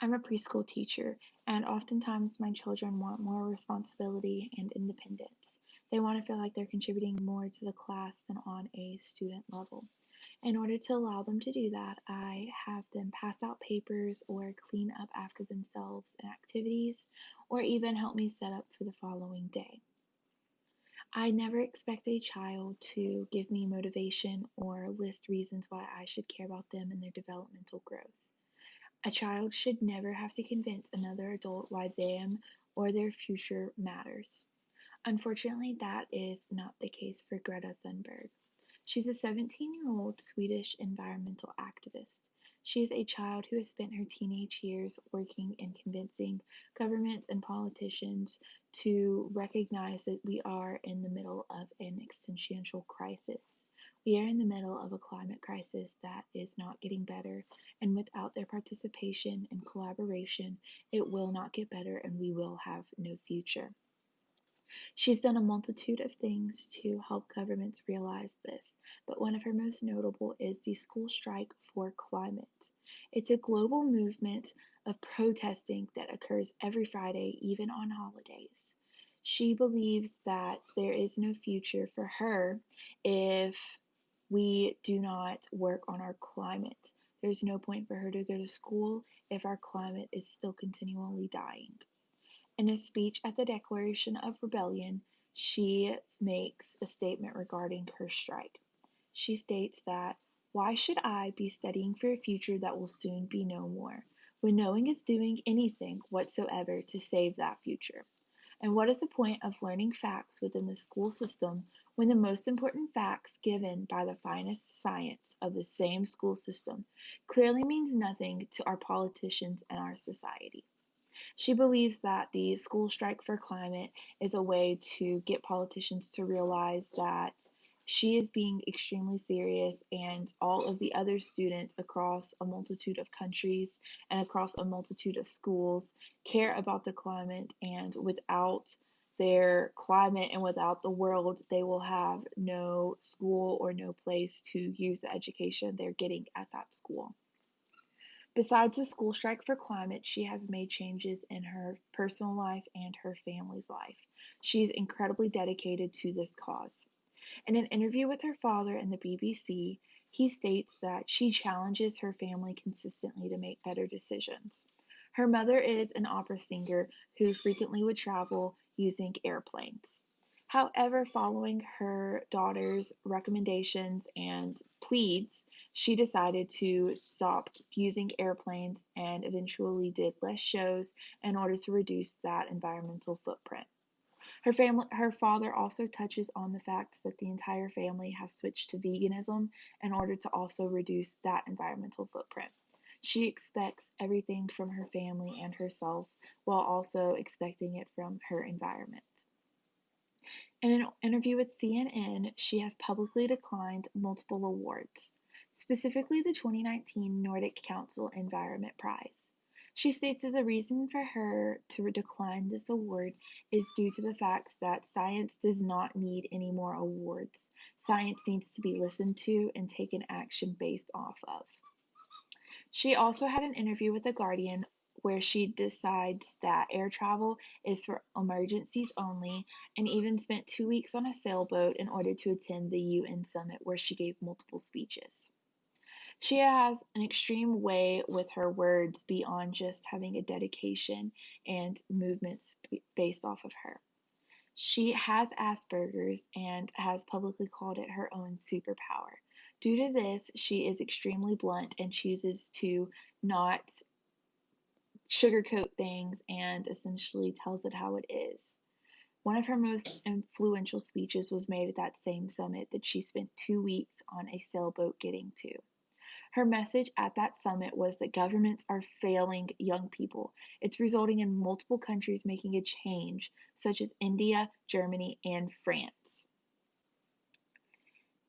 I'm a preschool teacher, and oftentimes my children want more responsibility and independence. They want to feel like they're contributing more to the class than on a student level. In order to allow them to do that, I have them pass out papers or clean up after themselves in activities, or even help me set up for the following day. I never expect a child to give me motivation or list reasons why I should care about them and their developmental growth. A child should never have to convince another adult why them or their future matters. Unfortunately, that is not the case for Greta Thunberg. She's a 17-year-old Swedish environmental activist. She is a child who has spent her teenage years working and convincing governments and politicians to recognize that we are in the middle of an existential crisis. We are in the middle of a climate crisis that is not getting better, and without their participation and collaboration, it will not get better and we will have no future. She's done a multitude of things to help governments realize this, but one of her most notable is the School Strike for Climate. It's a global movement of protesting that occurs every Friday, even on holidays. She believes that there is no future for her if we do not work on our climate. There's no point for her to go to school if our climate is still continually dying. In a speech at the Declaration of Rebellion, she makes a statement regarding her strike. She states that, "Why should I be studying for a future that will soon be no more, when no one is doing anything whatsoever to save that future? And what is the point of learning facts within the school system when the most important facts given by the finest science of the same school system clearly means nothing to our politicians and our society?" She believes that the school strike for climate is a way to get politicians to realize that she is being extremely serious and all of the other students across a multitude of countries and across a multitude of schools care about the climate, and without their climate and without the world, they will have no school or no place to use the education they're getting at that school. Besides the school strike for climate, she has made changes in her personal life and her family's life. She's incredibly dedicated to this cause. In an interview with her father in the BBC, he states that she challenges her family consistently to make better decisions. Her mother is an opera singer who frequently would travel using airplanes. However, following her daughter's recommendations and pleads, she decided to stop using airplanes and eventually did less shows in order to reduce that environmental footprint. Her father also touches on the fact that the entire family has switched to veganism in order to also reduce that environmental footprint. She expects everything from her family and herself while also expecting it from her environment. In an interview with CNN, she has publicly declined multiple awards, specifically the 2019 Nordic Council Environment Prize. She states that the reason for her to decline this award is due to the fact that science does not need any more awards. Science needs to be listened to and taken action based off of. She also had an interview with The Guardian where she decides that air travel is for emergencies only, and even spent 2 weeks on a sailboat in order to attend the UN summit where she gave multiple speeches. She has an extreme way with her words beyond just having a dedication and movements based off of her. She has Asperger's and has publicly called it her own superpower. Due to this, she is extremely blunt and chooses to not sugarcoat things and essentially tells it how it is. One of her most influential speeches was made at that same summit that she spent 2 weeks on a sailboat getting to. Her message at that summit was that governments are failing young people. It's resulting in multiple countries making a change, such as India, Germany, and France.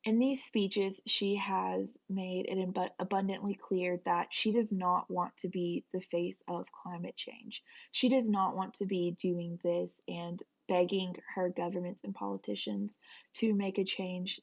In these speeches, she has made it abundantly clear that she does not want to be the face of climate change. She does not want to be doing this and begging her governments and politicians to make a change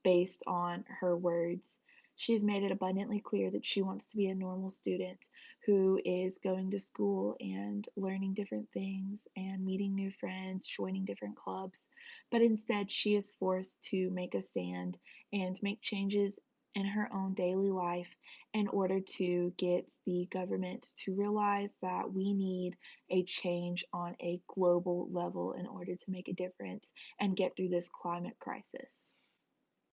based on her words. She has made it abundantly clear that she wants to be a normal student who is going to school and learning different things and meeting new friends, joining different clubs. But instead, she is forced to make a stand and make changes in her own daily life in order to get the government to realize that we need a change on a global level in order to make a difference and get through this climate crisis.